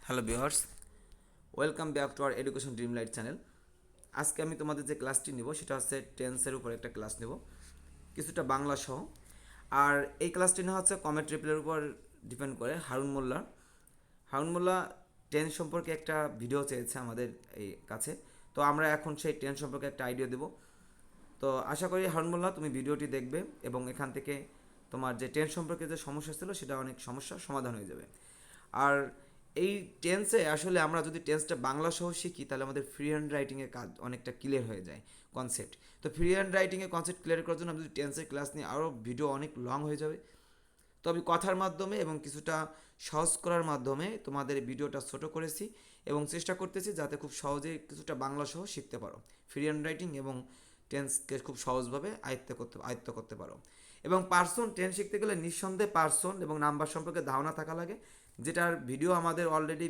Hello viewers, welcome back to our education dream light channel. আজকে আমি তোমাদের যে ক্লাসটি নেব সেটা হচ্ছে টেন্সের উপর একটা ক্লাস নেব, কিছুটা বাংলা সহ। আর এই ক্লাসটি নেওয়া হচ্ছে কমেন্ট রিপ্লাইয়ের উপর ডিপেন্ড করে হারুন মোল্লা টেন্স সম্পর্কে একটা ভিডিও চেয়েছে আমাদের এই কাছে। তো আমরা এখন সেই টেন্স সম্পর্কে একটা আইডিয়া দেব। তো আশা করি হারুন মোল্লা তুমি ভিডিওটি দেখবে এবং এখান থেকে তোমার যে টেন্স সম্পর্কে যে সমস্যা ছিল সেটা অনেক সমস্যার সমাধান হয়ে যাবে। আর এই টেন্সে আসলে আমরা যদি টেন্সটা বাংলা সহ শিখি তাহলে আমাদের ফ্রি হ্যান্ড রাইটিংয়ের কাজ অনেকটা ক্লিয়ার হয়ে যায় কনসেপ্ট। তো ফ্রি হ্যান্ড রাইটিংয়ের কনসেপ্ট ক্লিয়ার করার জন্য আমি যদি টেন্সের ক্লাস নিয়ে আরও ভিডিও অনেক লং হয়ে যাবে। তো আমি কথার মাধ্যমে এবং কিছুটা সহজ করার মাধ্যমে তোমাদের ভিডিওটা ছোট করেছি এবং চেষ্টা করতেছি যাতে খুব সহজে কিছুটা বাংলা সহ শিখতে পারো, ফ্রি হ্যান্ড রাইটিং এবং টেন্সকে খুব সহজভাবে আয়ত্ত করতে পারো। এবং পার্সন টেন্স শিখতে গেলে নিঃসন্দেহে পার্সন এবং নাম্বার সম্পর্কে ধারণা থাকা লাগে, যেটার ভিডিও আমাদের অলরেডি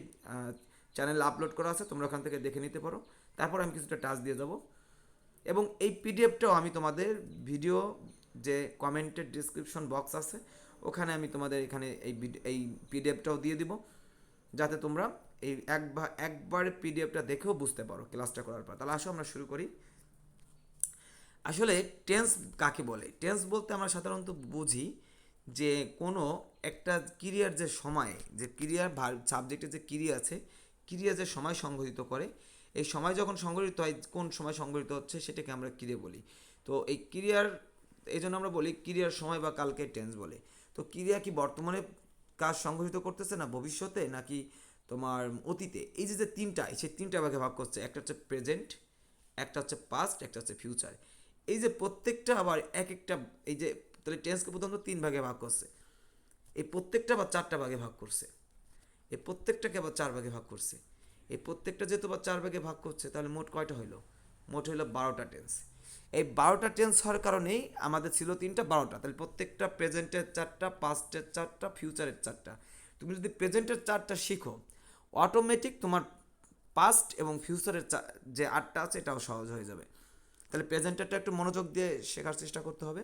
চ্যানেলে আপলোড করা আছে, তোমরা ওখান থেকে দেখে নিতে পারো। তারপর আমি কিছুটা টাচ দিয়ে যাব এবং এই পিডিএফটাও আমি তোমাদের ভিডিও যে কমেন্টের ডিসক্রিপশন বক্স আছে ওখানে আমি তোমাদের এখানে এই পিডিএফটাও দিয়ে দিব, যাতে তোমরা এই একবার পিডিএফটা দেখেও বুঝতে পারো ক্লাসটা করার পর। তাহলে আসো আমরা শুরু করি। আসলে টেন্স কাকে বলে? টেন্স বলতে আমরা সাধারণত বুঝি যে কোনো একটা ক্রিয়ার যে সময়, যে ক্রিয়ার সাবজেক্টের যে ক্রিয়া আছে, ক্রিয়া যে সময় সংঘটিত করে, এই সময় যখন সংঘটিত হয়, কোন সময় সংঘটিত হচ্ছে সেটাকে আমরা ক্রিয়া বলি। তো এই ক্রিয়ার, এই জন্য আমরা বলি ক্রিয়ার সময় বা কালকে টেন্স বলে। তো ক্রিয়া কি বর্তমানে কাজ সংঘটিত করতেছে, না ভবিষ্যতে, নাকি তোমার অতীতে? এই যে যে তিনটা, সেই তিনটা ভাগে ভাগ করছে। একটা হচ্ছে প্রেজেন্ট, একটা হচ্ছে পাস্ট, একটা হচ্ছে ফিউচার। এই যে প্রত্যেকটা আবার এক একটা, এই যে তাহলে টেন্সকে প্রথমত তিন ভাগে ভাগ করছে, এই প্রত্যেকটা আবার চারটা ভাগে ভাগ করছে, এই প্রত্যেকটাকে আবার চার ভাগে ভাগ করছে, এই প্রত্যেকটা যেহেতু আবার চার ভাগে ভাগ করছে তাহলে মোট কয়টা হইলো? মোট হইলো 12টা টেন্স। এই 12টা টেন্স হওয়ার কারণেই আমাদের ছিল তিনটা 12টা, তাহলে প্রত্যেকটা প্রেজেন্টের চারটা, পাস্টের চারটা, ফিউচারের চারটা। তুমি যদি প্রেজেন্টের চারটা শিখো, অটোমেটিক তোমার পাস্ট এবং ফিউচারের যে আটটা আছে এটাও সহজ হয়ে যাবে। তাহলে প্রেজেন্টেরটা একটু মনোযোগ দিয়ে শেখার চেষ্টা করতে হবে।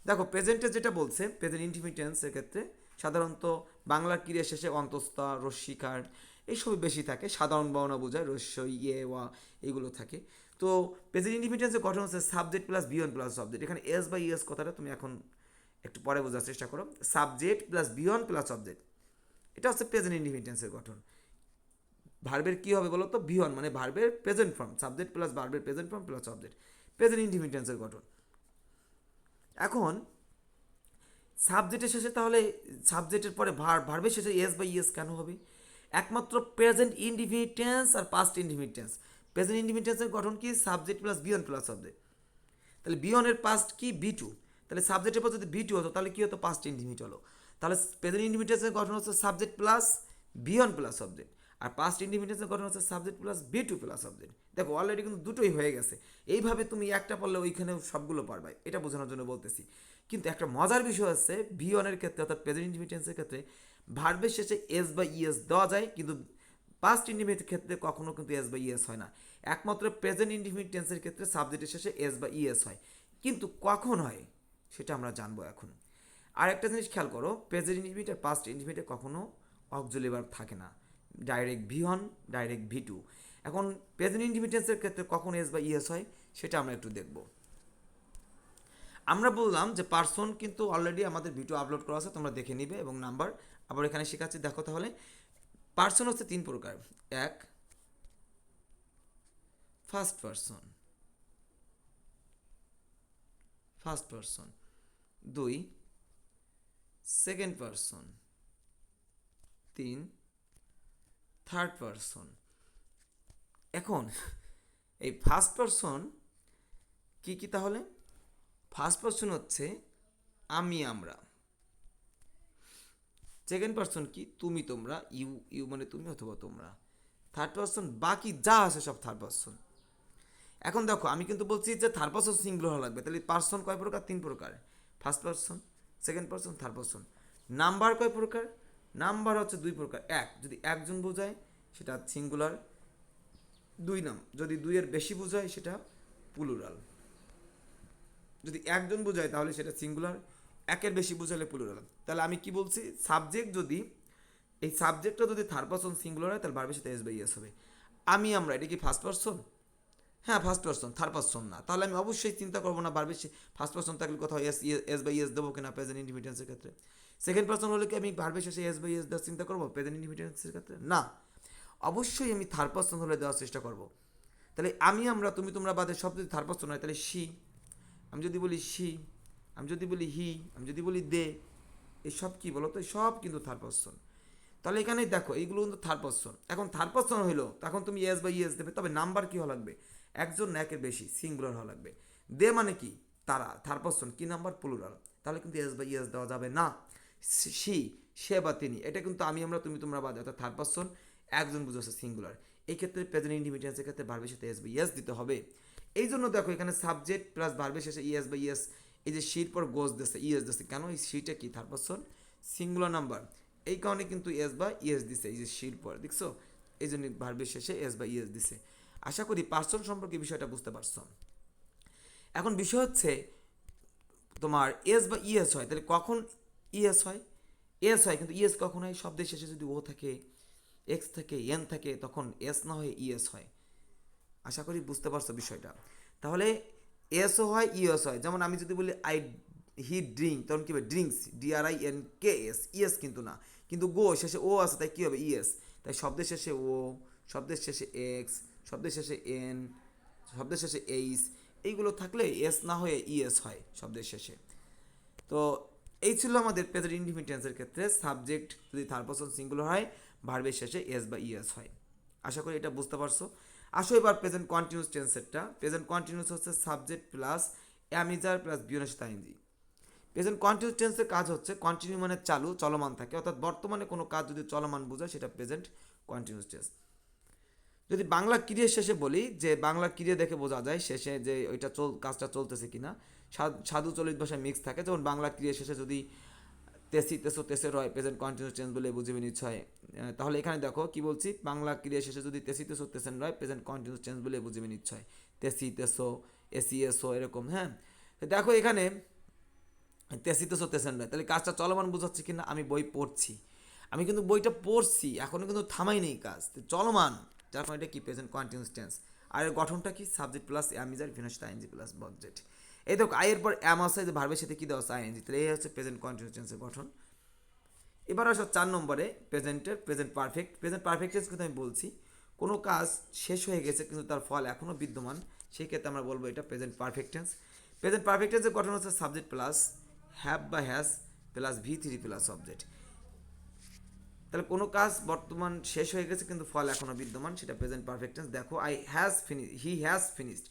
দেখো প্রেজেন্টে যেটা বলছে, প্রেজেন্ট ইনডিফিনিটেন্সের ক্ষেত্রে সাধারণত বাংলার ক্রিয়া শেষে অন্তস্থা, রস্যিকার এইসবই বেশি থাকে, সাধারণ বর্ণ বোঝায়, রস্য, ইয়ে, ওয়া এগুলো থাকে। তো প্রেজেন্ট ইনডিফিনিটেন্সের গঠন হচ্ছে subject plus V one plus object. এখানে এস বা ইএস কথাটা তুমি এখন একটু পরে বোঝার চেষ্টা করো। Subject plus V one plus object, এটা হচ্ছে প্রেজেন্ট ইনডিফিনিটেন্সের গঠন। ভার্বের কি হবে বলো তো? বিহন মানে ভার্বের প্রেজেন্ট ফর্ম, সাবজেক্ট প্লাস ভার্বের present form plus object, present ইনডিফিনিটেন্সের গঠন। এখন সাবজেক্টের শেষে, তাহলে সাবজেক্টের পরে ভার্বের শেষে এস বা ইএস কেন হবে? একমাত্র প্রেজেন্ট ইনডিফিনিট টেন্স আর past indefinite tense. Present indefinite টেন্সের গঠন কি? Subject plus V one plus object. তাহলে বিয়নের পাস্ট কি? V two. তাহলে সাবজেক্টের পর যদি বি টু হতো তাহলে কি হতো? পাস্ট ইনডিফিনিট হলো। তাহলে প্রেজেন্ট ইনডিফিনিট টেন্সের গঠন হচ্ছে subject plus V one plus object, আর পাস্ট ইনডিফিনিটেন্সের গঠন হচ্ছে subject plus V two plus object. দেখো অলরেডি কিন্তু দুটোই হয়ে গেছে। এইভাবে তুমি একটা পড়লে ওইখানেও সবগুলো পারবে, এটা বোঝানোর জন্য বলতেছি। কিন্তু একটা মজার বিষয় হচ্ছে ভি ওয়ানের ক্ষেত্রে অর্থাৎ প্রেজেন্ট ইনডিফিনিটেন্সের ক্ষেত্রে ভার্বের শেষে এস বা ইএস দেওয়া যায়, কিন্তু পাস্ট ইনডিফিনিটের ক্ষেত্রে কখনো কিন্তু এস বা ইএস হয় না। একমাত্র প্রেজেন্ট ইনডিফিনিট টেন্সের ক্ষেত্রে সাবজেক্টের শেষে এস বা ইএস হয়, কিন্তু কখন হয় সেটা আমরা জানবো এখন। আর একটা জিনিস খেয়াল করো, প্রেজেন্ট ইনডিফিনিট আর পাস্ট ইনডিফিনিটে কখনো অক্সিলারি ভার্ব থাকে না, direct V one, direct V two. এখন প্রেজেন্ট ইনডিফিনিটেন্সের ক্ষেত্রে কখন এস বা ইএস হয় সেটা আমরা একটু দেখব। আমরা বললাম যে পার্সন কিন্তু অলরেডি আমাদের ভিডিও আপলোড করা আছে, তোমরা দেখে নিবে, এবং নাম্বার আবার এখানে শেখাচ্ছি। দেখো তাহলে পার্সন হচ্ছে তিন প্রকার। এক, ফার্স্ট পার্সন, ফার্স্ট পার্সন। দুই, সেকেন্ড পার্সন। তিন, থার্ড পার্সন। এখন এই ফার্স্ট পার্সন কি কি তাহলে? ফার্স্ট পার্সন হচ্ছে আমি, আমরা। সেকেন্ড পার্সন কি? তুমি, তোমরা, ইউ, ইউ মানে তুমি অথবা তোমরা। থার্ড পার্সন বাকি যা আছে সব থার্ড পার্সন। এখন দেখো আমি কিন্তু বলছি যে থার্ড পার্সন সিঙ্গুলার হওয়া লাগবে, তাহলে পার্সন কয় প্রকার? তিন প্রকার। First person, second person, third person. Number কয় প্রকার? নাম্বার হচ্ছে দুই প্রকার। এক, যদি একজন বোঝায় সেটা সিঙ্গুলার। দুই নাম যদি দুইয়ের বেশি বোঝায় সেটা প্লুরাল। যদি একজন বোঝায় তাহলে সেটা সিঙ্গুলার, একের বেশি বোঝালে প্লুরাল। তাহলে আমি কি বলছি? সাবজেক্ট যদি এই সাবজেক্টটা যদি থার্ড পারসন সিঙ্গুলার হয় তাহলে ভার্বের সাথে এস বাই এস হবে। আমরা এটা কি ফার্স্ট পারসন? হ্যাঁ ফার্স্ট পারসন, থার্ড পারসন না। তাহলে আমি অবশ্যই চিন্তা করবো না ভার্বের ফার্স্ট পারসন থাকলে কোথাও এস বাই এস দেবো কিনা প্রেজেন্ট ইনডিফিনিটেন্সের ক্ষেত্রে। সেকেন্ড পারসন হলে কি আমি ভার্বের শেষে এস বাই এস দেওয়ার চিন্তা করবো প্রেজেন্ট ইনডিফিনিটেন্সের ক্ষেত্রে? না, অবশ্যই আমি থার্ড পারসন হলে দেওয়ার চেষ্টা করব। তাহলে আমরা, তুমি তোমরা বাদে সব যদি থার্ড পারসন হয় তাহলে শি, আমি যদি বলি শি, আমি যদি বলি হি, আমি যদি বলি দে, এসব কি বলো তো, সব কিন্তু থার্ড পারসন। তাহলে এখানে দেখো এইগুলো কিন্তু থার্ড পারসন। এখন থার্ড পারসন হইলো তখন তুমি এস বাই এস দেবে, তবে নাম্বার কি হওয়া লাগবে? একজন না একের বেশি, সিঙ্গুলার হওয়া লাগবে। দে মানে কি? তারা, থার্ড পারসন কি নাম্বার? প্লুরাল। তাহলে কিন্তু এস বাই এস দেওয়া যাবে না। সি, সে বা তিনি, এটা কিন্তু আমরা, তুমি তোমরা বাদে, অর্থাৎ থার্ড পারসন একজন বুঝেছে সিঙ্গুলার। এই ক্ষেত্রে প্রেজেন্ট ইনডিফিনিটেন্সের ক্ষেত্রে ভার্বের সাথে এস বাই এস দিতে হবে। এই জন্য দেখো এখানে সাবজেক্ট প্লাস ভার্বের শেষে ইএস বাই ইএস, এই যে শির পর গোজ দিচ্ছে ইএস দিচ্ছে, কেন? এই শিটা কি থার্ড পারসন সিঙ্গুলার নাম্বার, এই কারণে কিন্তু এস বা ইএস দিছে এই যে শির পর, দেখছো? এই জন্য ভার্বের শেষে এস বা ইএস দিছে। আশা করি পার্সন সম্পর্কে বিষয়টা বুঝতে পারছো। এখন বিষয় হচ্ছে তোমার এস বা ইএস হয়, তাহলে কখন ইএস হয়? এস হয়, কিন্তু ইএস কখন হয়? শব্দের শেষে যদি ও থাকে, এক্স থাকে, এন থাকে, তখন এস না হয়ে ইএস হয়। আশা করি বুঝতে পারছো বিষয়টা। তাহলে এসও হয় ইএস হয়। যেমন আমি যদি বলি হি ড্রিঙ্ক, তখন কী হবে? ড্রিঙ্কস, DRINKS, ইএস কিন্তু না, কিন্তু গো শেষে ও আছে, তাই কী হবে? ইএস। তাই শব্দের শেষে ও, শব্দের শেষে এক্স, শব্দের শেষে এন, শব্দের শেষে এইস, এইগুলো থাকলে এস না হয়ে ইএস হয় শব্দের শেষে। তো এই ছিল আমাদের প্রেজেন্ট ইনডিফিনিটেন্সের ক্ষেত্রে সাবজেক্ট যদি থার্ড পারসন সিঙ্গুলার হয় ভার্বের শেষে এস বা ইএস হয়। আশা করি এটা বুঝতে পারছো। আসো এবার প্রেজেন্ট কন্টিনিউয়াস টেন্সেরটা। প্রেজেন্ট কন্টিনিউয়াস হচ্ছে সাবজেক্ট প্লাস অ্যামিজার প্লাস বিয়নের সাথে আইএনজি। প্রেজেন্ট কন্টিনিউয়াস টেন্সের কাজ হচ্ছে কন্টিনিউ মানে চালু, চলমান থাকে, অর্থাৎ বর্তমানে কোনো কাজ যদি চলমান বোঝায় সেটা প্রেজেন্ট কন্টিনিউয়াস টেন্স। যদি বাংলা ক্রিয়া শেষে বলি, যে বাংলা ক্রিয়া দেখে বোঝা যায় শেষে যে ওইটা কাজটা চলতেছে কিনা, সাধু চলিত ভাষায় মিক্স থাকে। যেমন বাংলা ক্রিয়া শেষে যদি তেসি, তেসো, তেসের হয়, প্রেজেন্ট কন্টিনিউয়াস টেন্স বলে বুঝিয়ে নিশ্চয়। তাহলে এখানে দেখো কি বলছি, বাংলা ক্রিয়া শেষে যদি তেসি, তেসো, তেসেন হয়, প্রেজেন্ট কন্টিনিউয়াস টেন্স বলে বুঝিয়ে নিশ্চয়। তেসি, তেসো, এসি, এসো, এরকম। হ্যাঁ, দেখো এখানে তেসি, তেসো, তেসেন হয়, তাহলে কাজটা চলমান বোঝাচ্ছে কিনা? আমি বই পড়ছি, আমি কিন্তু বইটা পড়ছি, এখনো কিন্তু থামাই নেই, কাজ চলমান, যার ফলে এটা কি? Present continuous tense. আর এর গঠনটা কি? সাবজেক্ট প্লাস অ্যামিজার ভিনসটা আইএনজি প্লাস ববজেক্ট। এই দেখো আয়ের পর অ্যাম আছে, যে ভার্বের সাথে কি দেওয়া আছে? আইএনজি। তাহলে এই হচ্ছে প্রেজেন্ট কন্টিনিউয়াস টেন্সের গঠন। এবার আসো 4 নম্বরে প্রেজেন্টের present perfect. Present perfect tense কিন্তু আমি বলছি কোনো কাজ শেষ হয়ে গেছে কিন্তু তার ফল এখনও বিদ্যমান, সেই ক্ষেত্রে আমরা বলবো এটা present perfect tense. Present perfect টেন্সের গঠন হচ্ছে সাবজেক্ট প্লাস হ্যাভ বা has plus V3 plus object. তাহলে কোনো কাজ বর্তমান শেষ হয়ে গেছে কিন্তু ফল এখনও বিদ্যমান, সেটা প্রেজেন্ট পারফেক্ট টেন্স। দেখো হি হ্যাজ ফিনিশড,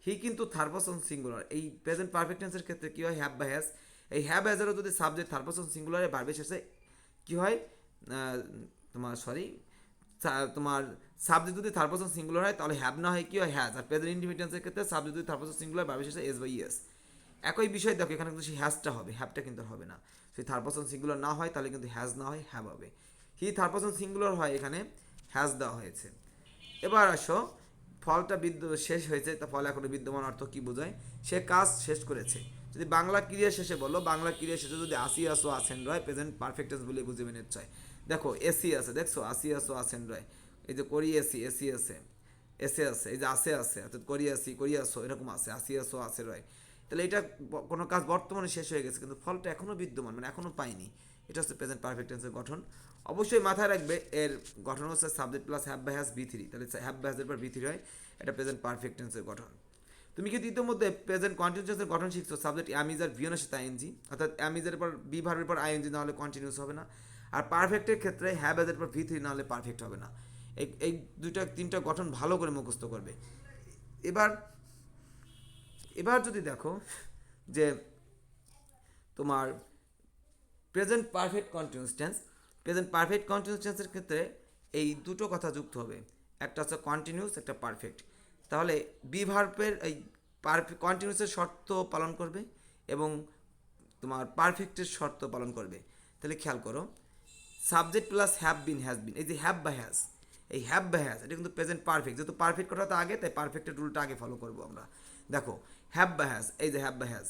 হি কিন্তু থার্ড পারসন সিঙ্গুলার। এই প্রেজেন্ট পারফেক্ট টেন্সের ক্ষেত্রে কী হয়? হ্যাভ বা হ্যাজ, এই হ্যাভ হ্যাজেরও যদি সাবজেক্ট থার্ড পারসন সিঙ্গুলারে ভার্বের শেষে কী হয়? তোমার সাবজেক্ট যদি থার্ড পারসন সিঙ্গুলার হয় তাহলে হ্যাভ না হয় কি হয়? হ্যাজ। আর প্রেজেন্ট ইনডিফিনিটেন্সের ক্ষেত্রে সাবজেক্ট যদি থার্ড পারসন সিঙ্গুলার ভার্বের শেষে এস বাই এস। একই বিষয় দেখো এখানে কিন্তু সেই হ্যাজটা হবে, হ্যাভটা কিন্তু হবে না। যদি থার্ড পারসন সিঙ্গুলার না হয় তাহলে কিন্তু হ্যাজ না হয় হ্যাভ হবে। হি থার্ড পারসন সিঙ্গুলার হয়, এখানে হ্যাজ দেওয়া হয়েছে। এবার আসো ফলটা শেষ হয়েছে, তা ফল এখনো বিদ্যমান অর্থ কি বোঝায়? সে কাজ শেষ করেছে। যদি বাংলা ক্রিয়া শেষে বলো, বাংলা ক্রিয়া শেষে যদি আসি আসো আসেন রয়, প্রেজেন্ট পারফেক্ট টেন্স বলে বুঝে নিশ্চয়। দেখো এসি আছে, দেখছো আসি আসো আসেন রয়, এই যে করি এসি, এসি আছে, এসে আছে, এই যে আসে আছে, অর্থাৎ করি আসি, করি আসো, এরকম আছে, আসি আসো আসে রয়। তাহলে এটা কোনো কাজ বর্তমানে শেষ হয়ে গেছে কিন্তু ফলটা এখনও বিদ্যমান, মানে এখনও পাইনি। এটা হচ্ছে প্রেজেন্ট পারফেক্ট টেন্সের গঠন। অবশ্যই মাথায় রাখবে এর গঠন হচ্ছে subject plus have by has V3, তাহলে হ্যাভ বাই হ্যাজের পর V3 হয়, এটা প্রেজেন্ট পারফেক্ট টেন্সের গঠন। তুমি কিন্তু ইতিমধ্যে প্রেজেন্ট কন্টিনিউয়াস টেন্সের গঠন শিখছো, সাবজেক্ট অ্যামিজার ভিওনের সাথে আইএনজি, অর্থাৎ অ্যামিজার পর বি ভার্বের পর আইএনজি না হলে কন্টিনিউয়াস হবে না। আর পারফেক্টের ক্ষেত্রে হ্যাভ হ্যাজের পর V3 না হলে পারফেক্ট হবে না। এই তিনটা গঠন ভালো করে মুখস্থ করবে। এবার এবার যদি দেখো যে তোমার present perfect continuous tense, present perfect continuous টেন্সের ক্ষেত্রে এই দুটো কথা যুক্ত হবে, একটা হচ্ছে কন্টিনিউয়াস, একটা পারফেক্ট। তাহলে বি ভার্বের এই কন্টিনিউয়াসের শর্ত পালন করবে এবং তোমার পারফেক্টের শর্ত পালন করবে। তাহলে খেয়াল করো, subject plus have been has বিন, এই যে হ্যাভ বা হ্যাজ, এই হ্যাভ বা হ্যাজ এটা কিন্তু প্রেজেন্ট পারফেক্ট, যেহেতু পারফেক্ট কথাটা আগে তাই পারফেক্টের রুলটা আগে ফলো করবো আমরা। দেখো হ্যাভ বা হ্যাজ, এই যে হ্যাভ বা হ্যাজ,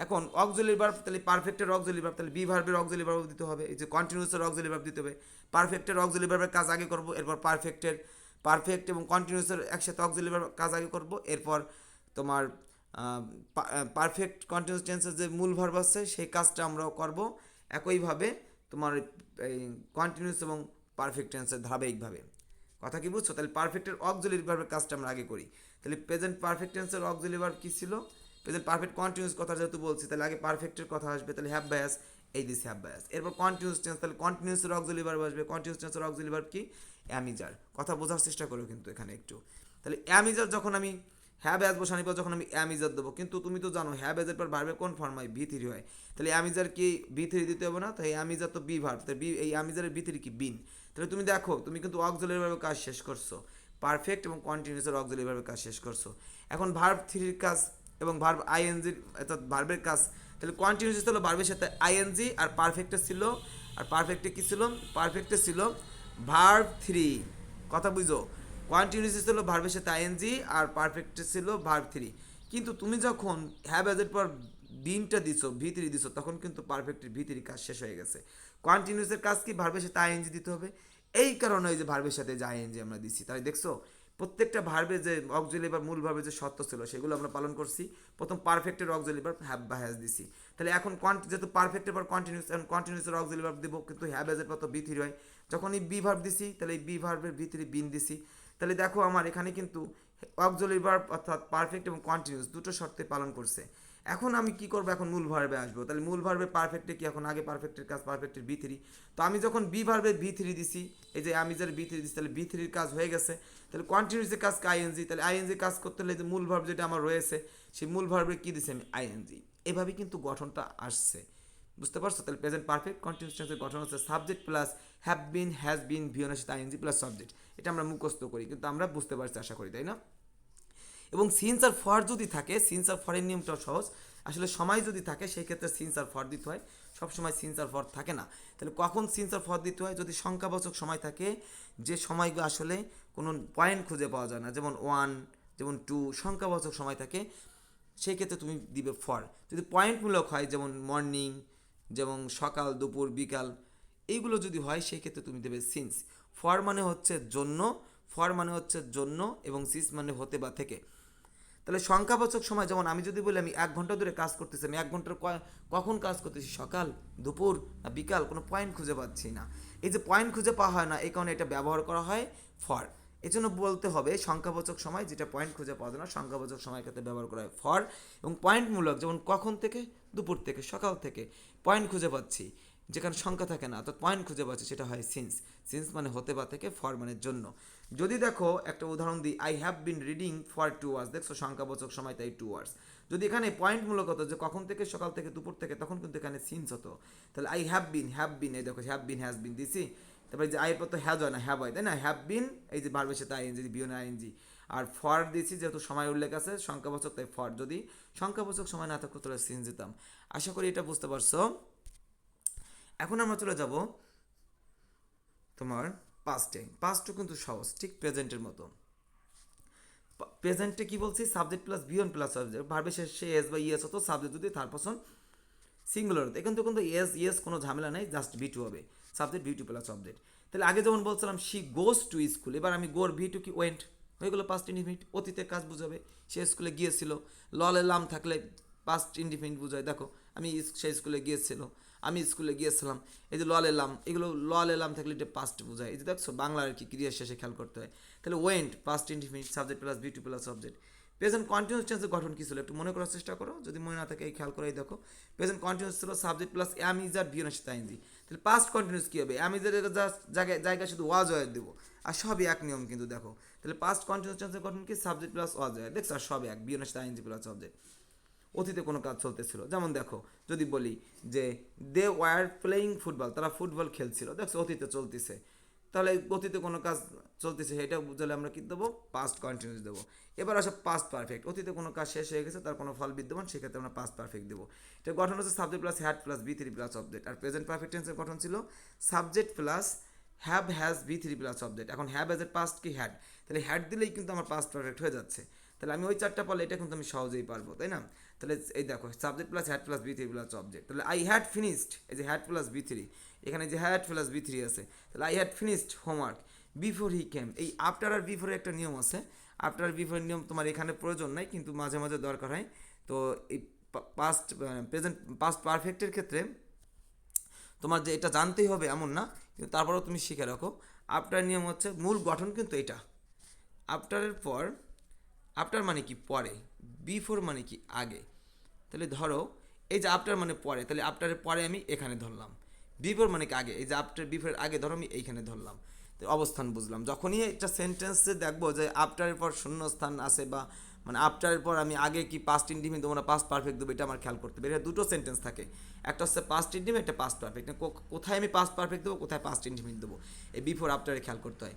এখন অক্সিলারি ভার্ব, তাহলে পারফেক্টের অক্সিলারি ভার্ব, তাহলে বি ভার্বের অক্সিলারি ভার্ব দিতে হবে, এই যে কন্টিনিউয়াসের অক্সিলারি ভার্ব দিতে হবে। পারফেক্টের অক্সিলারি ভার্বের কাজ আগে করব, এরপর পারফেক্ট এবং কন্টিনিউয়াসের একসাথে অক্সিলারি ভার্ব কাজ আগে করব, এরপর তোমার পারফেক্ট কন্টিনিউয়াস টেন্সের যে মূল ভার্ব আছে সেই কাজটা আমরাও করব একইভাবে তোমার এই কন্টিনিউয়াস এবং পারফেক্ট টেন্সের ধারাবাহিকভাবে। কথা কি বুঝছো? তাহলে পারফেক্টের অক্সিলারি ভার্বের কাজটা আমরা আগে করি। তাহলে প্রেজেন্ট পারফেক্ট টেন্সের অক্সিলারি ভার্ব কী ছিল? প্রেজেন্ট পারফেক্ট কন্টিনিউয়াস কথা যেহেতু বলছি, তাহলে আগে পারফেক্টের কথা আসবে, তাহলে হ্যাভ বায়াস, এই দিস হ্যাভ বায়াস। এরপর কন্টিনিউয়াস টেন্স, তাহলে কন্টিনিউয়াসের অক্সিলারি ভার্ব আসবে, কন্টিনিউয়াস টেন্সের অক্সিলারি ভার্ব কি? অ্যামিজার। কথা বোঝার চেষ্টা করো কিন্তু এখানে একটু। তাহলে অ্যামিজার যখন আমি হ্যাভ অ্যাজ বসানোর পর যখন আমি অ্যামিজার দেবো, কিন্তু তুমি তো জানো হ্যাভ অ্যাজের পর ভার্বের কোন ফর্ম হয়? ভি থ্রি হয়। তাহলে অ্যামিজার কি ভি থ্রি দিতে হবে না? তাই অ্যামিজার তো বি ভার্ব, তাই এই অ্যামিজারের ভি থ্রি কি? বিন। তাহলে তুমি দেখো তুমি কিন্তু অক্সিলারি ভার্বের কাজ শেষ করছো, পারফেক্ট এবং কন্টিনিউয়াসের অক্সিলারি ভার্বের কাজ শেষ করছো। এখন ভার্ব থ্রির কাজ এবং ভার্ব আইএনজির অর্থাৎ ভার্বের কাজ, তাহলে কন্টিনিউয়াস ছিল ভার্বের সাথে আইএনজি, আর পারফেক্টে ছিল, আর পারফেক্টে কি ছিল? পারফেক্টে ছিল ভার্ব থ্রি। কথা বুঝো? কন্টিনিউয়াস ছিল ভার্বের সাথে আইএনজি, আর পারফেক্টে ছিল ভার্ব থ্রি। কিন্তু তুমি যখন হ্যাভ অ্যাজের পর বিনটা দিছো, ভি থ্রি দিছো, তখন কিন্তু পারফেক্টের ভি থ্রি কাজ শেষ হয়ে গেছে। কন্টিনিউয়াসের কাজ কি? ভার্বের সাথে আইএনজি দিতে হবে। এই কারণে ওই যে ভার্বের সাথে যে আইএনজি আমরা দিছি, তাই দেখছো প্রত্যেকটা ভার্বের যে অক্সিলারি বা মূল ভার্বের যে শর্ত ছিল সেগুলো আমরা পালন করছি। প্রথম পারফেক্টের অক্সিলারি ভার্ব হ্যাভ বা হ্যাজ দিছি। তাহলে এখন যেহেতু পারফেক্টের পর কন্টিনিউয়াস, এখন কন্টিনিউয়াসের অক্সিলারি ভার্ব দিব, কিন্তু হ্যাভ হ্যাজের পর তো বি থ্রি হয়। যখন এই বি ভার্ব দিছি, তাহলে এই বি ভার্বের ভি থ্রি বিন দিছি। তাহলে দেখো আমার এখানে কিন্তু অক্সিলারি ভার্ব অর্থাৎ পারফেক্ট এবং কন্টিনিউয়াস দুটো শর্তে পালন করছে। এখন আমি কি করবো? এখন মূল ভার্বে আসবো। তাহলে মূল ভার্বের পারফেক্টে কি? এখন আগে পারফেক্টের কাজ, পারফেক্টের বি থ্রি। তো আমি যখন বি ভার্বের বি থ্রি দিছি, এই যে আমি যার বি থ্রি দিচ্ছি, তাহলে বি থ্রির কাজ হয়ে গেছে। তাহলে কন্টিনিউসের কাজ আইএনজি, তাহলে আইএনজি কাজ করতে হলে যে মূল ভার্ব যেটা আমার রয়েছে সেই মূল ভার্বে কী দিছি আমি? আইএনজি। এভাবে কিন্তু গঠনটা আসছে, বুঝতে পারছো? তাহলে প্রেজেন্ট পারফেক্ট কন্টিনিউয়াস টেন্সের গঠন হচ্ছে subject plus have been, has been, ভিওনের সাথে আইএনজি প্লাস সাবজেক্ট। এটা আমরা মুখস্থ করি, কিন্তু আমরা বুঝতে পারছি আশা করি, তাই না? এবং সিন্স আর ফর যদি থাকে, সিন্স আর ফরের নিয়মটাও সহজ। আসলে সময় যদি থাকে সেই ক্ষেত্রে সিন্স আর ফর দিতে হয়, সবসময় সিন্স আর ফর থাকে না। তাহলে কখন সিন্স আর ফর দিতে হয়? যদি সংখ্যাবাচক সময় থাকে, যে সময়গুলো আসলে কোনো পয়েন্ট খুঁজে পাওয়া যায় না, যেমন ওয়ান, যেমন টু, সংখ্যাবাচক সময় থাকে, সেই ক্ষেত্রে তুমি দিবে ফর। যদি পয়েন্টমূলক হয়, যেমন মর্নিং, যেমন সকাল, দুপুর, বিকাল, এইগুলো যদি হয় সেই ক্ষেত্রে তুমি দেবে সিন্স। ফর মানে হচ্ছে জন্য, ফর মানে হচ্ছে জন্য, এবং সিন্স মানে হতে বা থেকে। তাহলে সংখ্যাবাচক সময়, যেমন আমি যদি বলি আমি 1 ঘন্টা ধরে কাজ করতেছি, আমি 1 ঘন্টার কখন কাজ করতেছি? সকাল, দুপুর না বিকাল? কোনো পয়েন্ট খুঁজে পাচ্ছি না। এই যে পয়েন্ট খুঁজে পাওয়া হয় না, এই কারণে এটা ব্যবহার করা হয় ফর। এই জন্য বলতে হবে সংখ্যাবাচক সময় যেটা পয়েন্ট খুঁজে পাওয়া যায় না, সংখ্যাবাচক সময় ক্ষেত্রে ব্যবহার করা হয় ফর। এবং পয়েন্টমূলক, যেমন কখন থেকে? দুপুর থেকে, সকাল থেকে, পয়েন্ট খুঁজে পাচ্ছি, যেখানে সংখ্যা থাকে না অর্থাৎ পয়েন্ট খুঁজে পাচ্ছি, সেটা হয় সিন্স। সিন্স মানে হতে বা থেকে, ফর মানে জন্য। যদি দেখো একটা উদাহরণ দিই, I have been reading for 2 hours, দেখছো সংখ্যাবাচক সময়, তাই 2 আওয়ার্স। যদি এখানে পয়েন্টমূলক হতো যে কখন থেকে? সকাল থেকে, দুপুর থেকে, তখন কিন্তু এখানে সিন্স হতো। তাহলে আই হ্যাভ বিন, এই দেখো হ্যাভ বিন, হ্যাজ বিন দিছি। তারপরে যে আইয়ের পর তো হ্যাজ হয় না, হ্যাভ হয়, তাই না? হ্যাভ বিন, এই যে ভার্বের সাথে আইএনজি, বিয়ন আইএনজি। আর ফর দিয়েছি যেহেতু সময় উল্লেখ আছে সংখ্যাবাচক, তাই ফর। যদি সংখ্যাবাচক সময় না থাকতো তাহলে সিন্স দিতাম। আশা করি এটা বুঝতে পারছো। এখন আমরা চলে যাব তোমার পাস্টে। পাস্টও কিন্তু সহজ, ঠিক প্রেজেন্টের মতো। প্রেজেন্টে কি বলছি? Subject plus V one plus subject, ভার্বের শেষে এস বা ইয়েস হতো, সাবজেক্ট যদি থার্ড পারসন সিঙ্গুলার হতো। এখন তো কিন্তু এস ইয়েস কোনো ঝামেলা নেই, জাস্ট ভি টু হবে, subject V two plus subject. তাহলে আগে যেমন বলছিলাম শি গোজ টু স্কুল, এবার আমি গোর ভি টু কি? ওয়েন্ট হয়ে গেলো পাস্ট ইনডিফিনিট, অতীতের কাজ বুঝাবে। সে স্কুলে গিয়েছিল, ললে লাম থাকলে পাস্ট ইনডিফিনিট বুঝায়। দেখো আমি সেই স্কুলে গিয়েছিল, আমি স্কুলে গিয়েছিলাম, এই যে লল এলাম, এগুলো লল এলাম থাকলে এটা পাস্ট বোঝায়। এই যে দেখছো বাংলা আর কি ক্রিয়ার শেষে খেয়াল করতে হয়। তাহলে went past indefinite, subject plus V two plus subject. Present continuous টেন্সের গঠন কী ছিল একটু মনে করার চেষ্টা করো, যদি মনে না থাকে এই খেয়াল করেই দেখো। প্রেজেন্ট কন্টিনিউয়াস ছিল সাবজেক্ট প্লাস অ্যাম ইজ আর বিয়নের সাথে আইএনজি। তাহলে পাস্ট কন্টিনিউয়াস কী হবে? অ্যাম ইজের জায়গায় শুধু ওয়াজ ওয়ার দেবো, আর সবই এক নিয়ম কিন্তু দেখো। তাহলে পাস্ট কন্টিনিউয়াস টেন্সের গঠন কি? সাবজেক্ট প্লাস ওয়াজ ওয়ার, দেখছো, আর সব এক, বিয়নের সাথে আইএনজি প্লাস সাবজেক্ট। অতীতে কোনো কাজ চলতেছিল, যেমন দেখো যদি বলি যে দে ওয়ার প্লেয়িং ফুটবল, তারা ফুটবল খেলছিল, দেখছো অতীতে চলতেছে। তাহলে অতীতে কোনো কাজ চলতেছে, এটা বুঝলে আমরা কী দেবো? পাস্ট কন্টিনিউয়াস দেবো। এবার আসে পাস্ট পারফেক্ট, অতীতে কোনো কাজ শেষ হয়ে গেছে, তার কোনো ফল বিদ্যমান, সেক্ষেত্রে আমরা পাস্ট পারফেক্ট দেবো। এটা গঠন হচ্ছে subject plus had plus V three plus object. আর প্রেজেন্ট পারফেক্ট টেন্সের গঠন ছিল subject plus have has V three plus object. এখন হ্যাভ হ্যাজ এর পাস্ট কি? হ্যাড। তাহলে হ্যাড দিলেই কিন্তু আমার পাস্ট পারফেক্ট হয়ে যাচ্ছে। তাহলে আমি ওই চারটা পড়লে এটা কিন্তু আমি সহজেই পারবো, তাই না? তাহলে এই দেখো subject plus had plus V three plus object, তাহলে আই হ্যাড ফিনিশড, এই যে হ্যাড প্লাস বি থ্রি, এখানে যে হ্যাড প্লাস বি থ্রি আছে, তাহলে I had finished homework before he came. এই আফটার আর বিফোরের একটা নিয়ম আছে, আফটার আর বিফোরের নিয়ম তোমার এখানে প্রয়োজন নাই, কিন্তু মাঝে মাঝে দরকার হয়। তো এই পাস্ট প্রেজেন্ট পাস্ট পারফেক্টের ক্ষেত্রে তোমার যে এটা জানতেই হবে এমন না, কিন্তু তারপরেও তুমি শিখে রাখো। আফটার নিয়ম হচ্ছে মূল গঠন কিন্তু এটা। আফটারের পর, আফটার মানে কি পরে, বিফোর মানে কি আগে। তাহলে ধরো এই যে আফটার মানে পরে, তাহলে আফটারের পরে আমি এখানে ধরলাম। বিফোর মানে কি আগে, এই যে আফটার বিফোরের আগে ধরো আমি এইখানে ধরলাম। তো অবস্থান বুঝলাম। যখনই একটা সেন্টেন্সে দেখবো যে আফটারের পর শূন্যস্থান আছে, বা মানে আফটারের পর আমি আগে কি পাস্ট ইন্ডিফিনিট দেবো না পাস্ট পারফেক্ট দেবো, এটা আমার খেয়াল করতে হবে। এটা দুটো সেন্টেন্স থাকে, একটা হচ্ছে পাস্ট ইন্ডিফিনিট, একটা পাস্ট পারফেক্ট। কোথায় আমি পাস্ট পারফেক্ট দেবো, কোথায় পাস্ট ইন্ডিফিনিট দেবো, এই বিফোর আফটারে খেয়াল করতে হয়।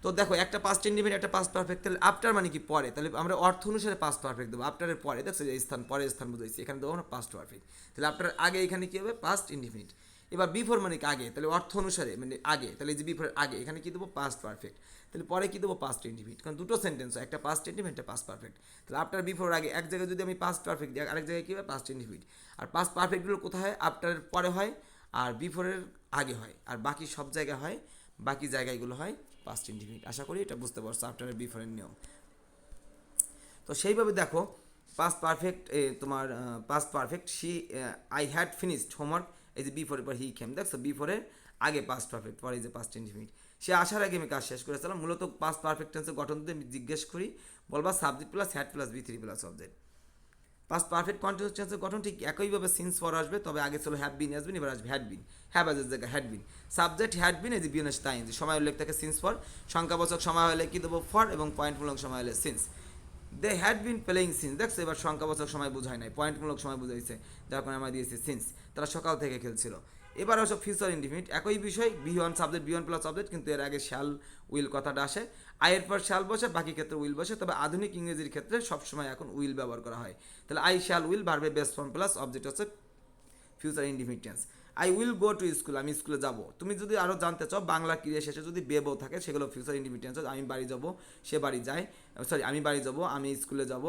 তো দেখো একটা পাস্ট ইন্ডিফিনিট একটা পাস্ট পারফেক্ট, তাহলে আফটার মানে কি পরে, তাহলে আমরা অর্থ অনুসারে পাস্ট পারফেক্ট দেবো। আফটারের পরে দেখছো যে স্থান, পরের স্থান বুঝাইছি, এখানে দেবো আমরা পাস্ট পারফেক্ট। তাহলে আফটার আগে এখানে কী হবে, পাস্ট ইন্ডিফিনিট। এবার বিফোর মানে কি আগে, তাহলে অর্থ অনুসারে মানে আগে, তাহলে এই যে বিফোর আগে এখানে কী দেবো, পাস্ট পারফেক্ট। তাহলে পরে কী দেবো, পাস্ট ইন্ডিফিনিট, কারণ দুটো সেন্টেন্স, একটা পাস্ট ইন্ডিফিনিট একটা পাস্ট পারফেক্ট। তাহলে আফটার বিফোর আগে এক জায়গায় যদি আমি পাস্ট পারফেক্ট দিই, আরেক জায়গায় কী হবে, পাস্ট ইন্ডিফিনিট। আর পাস্ট পারফেক্টগুলো কোথায় হয়, আফটারের পরে হয় আর বিফোরের আগে হয়, আর বাকি সব জায়গায় হয়, বাকি জায়গাগুলো হয় পাস্ট ইন্ডিফিনিট। আশা করি এটা বুঝতে পারছো আফটারের বিফোরের নিয়ম। তো সেইভাবে দেখো পাস্ট পারফেক্ট, তোমার past perfect she I had finished homework, এই যে বিফোর পর হি কেম, দেখছো বিফোরের আগে পাস্ট পারফেক্ট, পরে এই যে পাস্ট ইনডিফিনিট। সে আসার আগে আমি কাজ শেষ করেছিলাম। মূলত পাস্ট পারফেক্ট টেন্সের গঠন যদি আমি জিজ্ঞেস করি, বলবা subject plus had plus V three plus object. Past perfect continuous টেন্সের গঠন ঠিক একইভাবে সিন্স ফর আসবে, তবে আগে ছিল হ্যাভ বিন আসবেন, এবার আসবে হ্যাড বিন। হ্যাভ আজের জায়গায় হ্যাড বিন, সাবজেক্ট হ্যাড বিন, এই যে বিন আসে তাই সময় উল্লেখ থাকে সিন্স ফর। সংখ্যাবাচক সময় হলে কি দেবো ফর, এবং পয়েন্টমূলক সময় হলে since. They had been playing since, দেখছো এবার সংখ্যাবাচক সময় বোঝায় নাই, পয়েন্টমূলক সময় বুঝাইছে, যার কারণে আমরা দিয়েছি সিন্স, তারা সকাল থেকে খেলছিল। এবার আসো ফিউচার ইনডিফিনিট, একই বিষয়, V one subject V one plus subject, কিন্তু এর আগে শ্যাল উইল কথাটা আসে। আয়ের পর শ্যাল বসে, বাকি ক্ষেত্রে উইল বসে, তবে আধুনিক ইংরেজির ক্ষেত্রে সবসময় এখন উইল ব্যবহার করা হয়। তাহলে আই শ্যাল উইল ভার্বের বেস ফর্ম প্লাস অবজেক্ট হচ্ছে future indefinite tense. I will go to school, আমি স্কুলে যাব। তুমি যদি আরও জানতে চাও বাংলা ক্রিয়া শেষে যদি বেবো থাকে, সেগুলো ফিউচার ইনডিফিনিট টেন্স। আমি বাড়ি যাব, সে বাড়ি যায়, সরি আমি বাড়ি যাব, আমি স্কুলে যাব,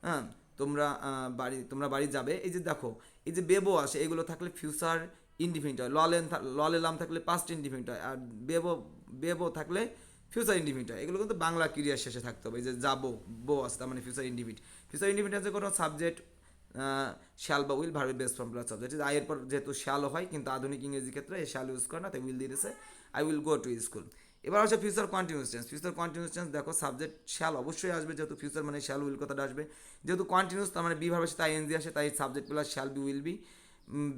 হ্যাঁ তোমরা বাড়ি যাবে। এই যে দেখো এই যে বেবো আসে, এগুলো থাকলে ফিউচার ইনডিফিনিট হয়। ললেলাম থাকলে পাস্ট ইনডিফিনিট হয়, আর বেবো থাকলে ফিউচার ইনডিফিনিট হয়। এগুলো কিন্তু বাংলা ক্রিয়ার শেষে থাকতে হবে। এই যে যাবো, বো আসে, তার মানে ফিউচার ইনডিফিনিট। ফিউচার ইনডিফিনিট আছে কোনো সাবজেক্ট শ্যাল বা উইল ভার্বের বেস ফর্ম প্লাস সাবজেক্ট। আয়ের পর যেহেতু শ্যালও হয়, কিন্তু আধুনিক ইংরেজি ক্ষেত্রে এই শ্যাল ইউজ করে না, তাই উইল দিয়ে দিয়েছে, I will go to school. এবার হচ্ছে future continuous tense. Future continuous tense দেখো সাবজেক্ট শ্যাল অবশ্যই আসবে, যেহেতু ফিউচার মানে শ্যাল উইল কথাটা আসবে। যেহেতু কন্টিনিউয়াস, তার মানে বি ভার্বের সাথে আইএনজি আসে, তাই subject plus shall be will be,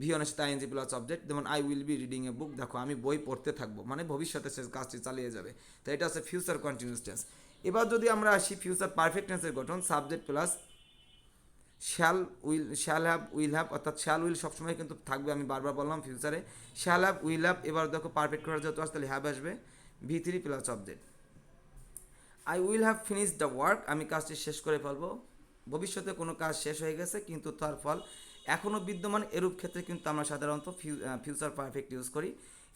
ভি অনের সাথে আইএনজি প্লাস সাবজেক্ট। যেমন I will be reading a book, দেখো আমি বই পড়তে থাকবো, মানে ভবিষ্যতে সে কাজটি চালিয়ে যাবে, তো এটা হচ্ছে ফিউচার কন্টিনিউয়াস টেন্স। এবার যদি আমরা আসি ফিউচার পারফেক্ট টেন্সের গঠন, subject plus shall will, shall have will have, অর্থাৎ শ্যাল উইল সবসময় কিন্তু থাকবে, আমি বারবার বললাম ফিউচারে শ্যাল হ্যাভ উইল হ্যাভ। এবার দেখো পারফেক্ট করার যেহেতু আসলে হ্যাভ আসবে, V three plus object. I will have finish the work, আমি কাজটি শেষ করে ফেলবো। ভবিষ্যতে কোনো কাজ শেষ হয়ে গেছে কিন্তু তার ফল এখনও বিদ্যমান, এরূপ ক্ষেত্রে কিন্তু আমরা সাধারণত ফিউচার পারফেক্ট ইউজ করি।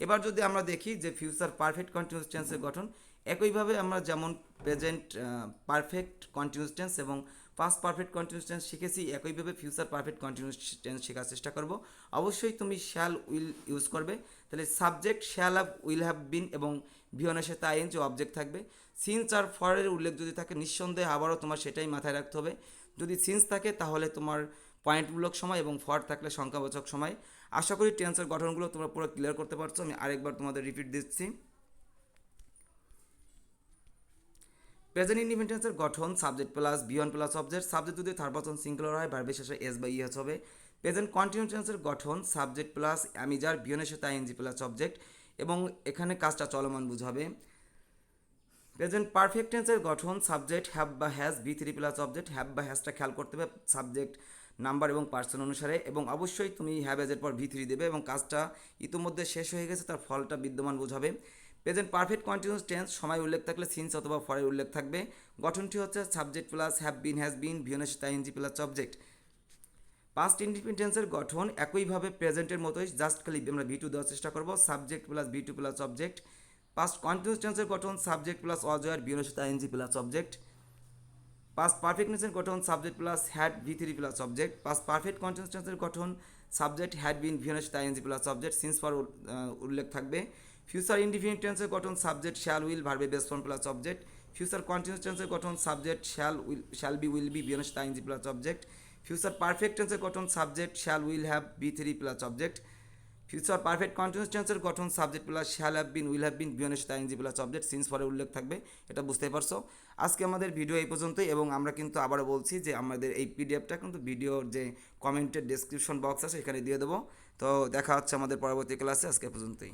এবার যদি আমরা দেখি যে ফিউচার পারফেক্ট কন্টিনিউয়াস টেন্সের গঠন, একইভাবে আমরা যেমন প্রেজেন্ট পারফেক্ট কন্টিনিউয়াস টেন্স এবং পাস্ট পারফেক্ট কন্টিনিউয়াস টেন্স শিখেছি, একইভাবে ফিউচার পারফেক্ট কন্টিনিউয়াস টেন্স শেখার চেষ্টা করব। অবশ্যই তুমি শ্যাল উইল ইউজ করবে, তাহলে subject shall have will have বিন, এবং ভিওনের সাথে আইএনজি অবজেক্ট থাকবে। সিন্স আর ফরের উল্লেখ যদি থাকে, নিঃসন্দেহে আবারও তোমার সেটাই মাথায় রাখতে হবে। যদি সিন্স থাকে তাহলে তোমার পয়েন্টমূলক সময়, এবং ফর থাকলে সংখ্যাবাচক সময়। আশা করি টেন্সের গঠনগুলো তোমরা পুরো ক্লিয়ার করতে পারছো। আমি আরেকবার তোমাদের রিপিট দিচ্ছি। প্রেজেন্ট ইনডিফিনিট টেন্সের গঠন subject plus V one plus object. Subject যদি থার্ড পারসন সিঙ্গুলার হয়, ভার্বের শেষে এস বা ইএস হবে। প্রেজেন্ট কন্টিনিউয়াস টেন্সের গঠন সাবজেক্ট প্লাস আমি যার বি ওয়ানের সাথে আইএনজি প্লাস অবজেক্ট, এবং এখানে কাজটা চলমান বুঝাবে। প্রেজেন্ট পারফেক্ট টেন্সের গঠন সাবজেক্ট হ্যাভ বা has, V three plus object. Have বা হ্যাজটা খেয়াল করতে হবে সাবজেক্ট নাম্বার এবং পার্সন অনুসারে, এবং অবশ্যই তুমি হ্যাভ এজের পর ভি থ্রি দেবে, এবং কাজটা ইতিমধ্যে শেষ হয়ে গেছে তার ফলটা বিদ্যমান বোঝাবে। প্রেজেন্ট পারফেক্ট কন্টিনিউয়াস টেন্স সময় উল্লেখ থাকলে সিন্স অথবা ফরের উল্লেখ থাকবে। গঠনটি হচ্ছে subject plus have been has been, ভিওনের সাথে ING plus object. Past indefinite টেন্সের গঠন একইভাবে প্রেজেন্টের মতোই, জাস্ট খালি আমরা ভি টু দেওয়ার চেষ্টা করবো, subject plus V two plus object. Past continuous টেন্সের গঠন সাবজেক্ট প্লাস অজয়ের ভিওনের সাথে ING plus object. Past perfect টেন্সের গঠন subject plus had V3 plus object. Past perfect continuous টেন্সের গঠন সাবজেক্ট হ্যাড বিন ভিএনের সাথে ING plus object since for উল্লেখ থাকবে। ফিউচার ইনডিফিনিট টেন্সের গঠন সাবজেক্ট শ্যাল উইল ভার্বে base form plus object. Future continuous টেন্সের গঠন subject shall be will B ভিএনের সাথে ING plus object. Future perfect টেন্সের গঠন subject shall will have V3 plus object. Future perfect continuous টেন্সের গঠন subject plus shall have been will have been বিয়নের সাথে ING plus object since ফরে উল্লেখ থাকবে। এটা বুঝতে পারছো। আজকে আমাদের ভিডিও এই পর্যন্তই, এবং আমরা কিন্তু আবারও বলছি যে আমাদের এই পিডিএফটা কিন্তু ভিডিওর যে কমেন্টের ডেসক্রিপশন বক্স আছে এখানে দিয়ে দেবো। তো দেখা হচ্ছে আমাদের পরবর্তী ক্লাসে। আজকে পর্যন্তই।